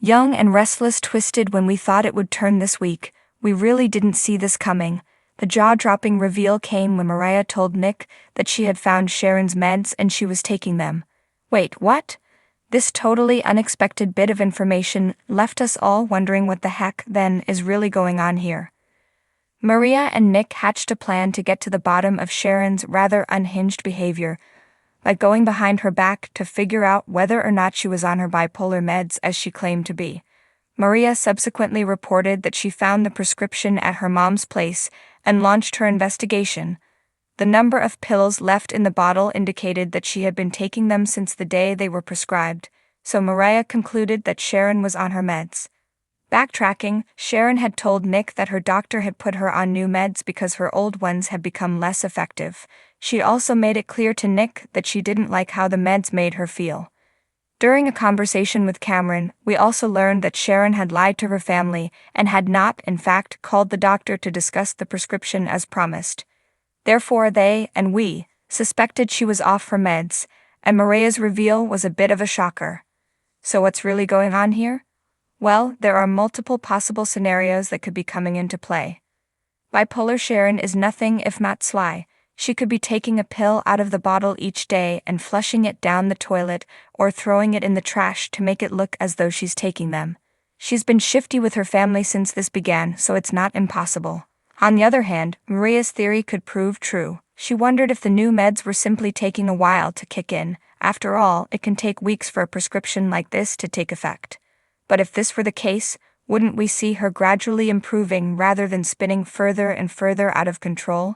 Young and restless twisted when we thought it would turn this week. We really didn't see this coming. The jaw-dropping reveal came when Mariah told Nick that she had found Sharon's meds and she was taking them. Wait, what? This totally unexpected bit of information left us all wondering what the heck, then, is really going on here. Maria and Nick hatched a plan to get to the bottom of Sharon's rather unhinged behavior, by going behind her back to figure out whether or not she was on her bipolar meds as she claimed to be. Maria subsequently reported that she found the prescription at her mom's place and launched her investigation. The number of pills left in the bottle indicated that she had been taking them since the day they were prescribed, so Maria concluded that Sharon was on her meds. Backtracking, Sharon had told Nick that her doctor had put her on new meds because her old ones had become less effective. She also made it clear to Nick that she didn't like how the meds made her feel. During a conversation with Cameron, we also learned that Sharon had lied to her family and had not, in fact, called the doctor to discuss the prescription as promised. Therefore they, and we, suspected she was off her meds, and Maria's reveal was a bit of a shocker. So what's really going on here? Well, there are multiple possible scenarios that could be coming into play. Bipolar Sharon is nothing if not sly. She could be taking a pill out of the bottle each day and flushing it down the toilet or throwing it in the trash to make it look as though she's taking them. She's been shifty with her family since this began, so it's not impossible. On the other hand, Maria's theory could prove true. She wondered if the new meds were simply taking a while to kick in. After all, it can take weeks for a prescription like this to take effect. But if this were the case, wouldn't we see her gradually improving rather than spinning further and further out of control?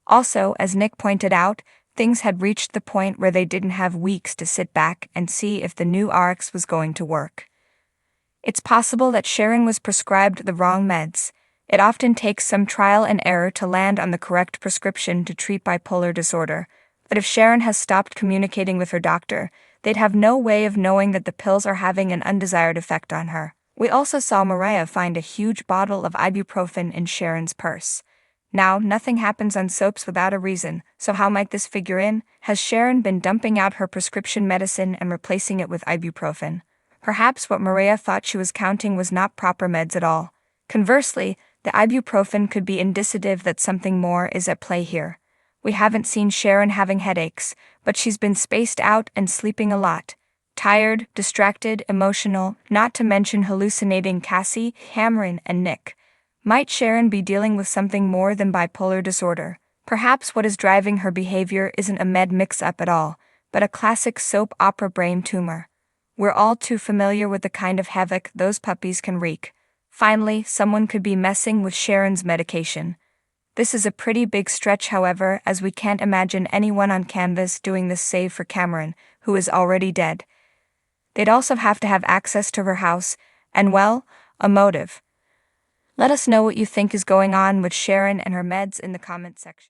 Also, as Nick pointed out, things had reached the point where they didn't have weeks to sit back and see if the new RX was going to work. It's possible that Sharon was prescribed the wrong meds. It often takes some trial and error to land on the correct prescription to treat bipolar disorder, but if Sharon has stopped communicating with her doctor, they'd have no way of knowing that the pills are having an undesired effect on her. We also saw Mariah find a huge bottle of ibuprofen in Sharon's purse. Now, nothing happens on soaps without a reason, so how might this figure in? Has Sharon been dumping out her prescription medicine and replacing it with ibuprofen? Perhaps what Maria thought she was counting was not proper meds at all. Conversely, the ibuprofen could be indicative that something more is at play here. We haven't seen Sharon having headaches, but she's been spaced out and sleeping a lot. Tired, distracted, emotional, not to mention hallucinating Cassie, Cameron, and Nick. Might Sharon be dealing with something more than bipolar disorder? Perhaps what is driving her behavior isn't a med mix-up at all, but a classic soap opera brain tumor. We're all too familiar with the kind of havoc those puppies can wreak. Finally, someone could be messing with Sharon's medication. This is a pretty big stretch, however, as we can't imagine anyone on canvas doing this save for Cameron, who is already dead. They'd also have to have access to her house, and well, a motive. Let us know what you think is going on with Sharon and her meds in the comment section.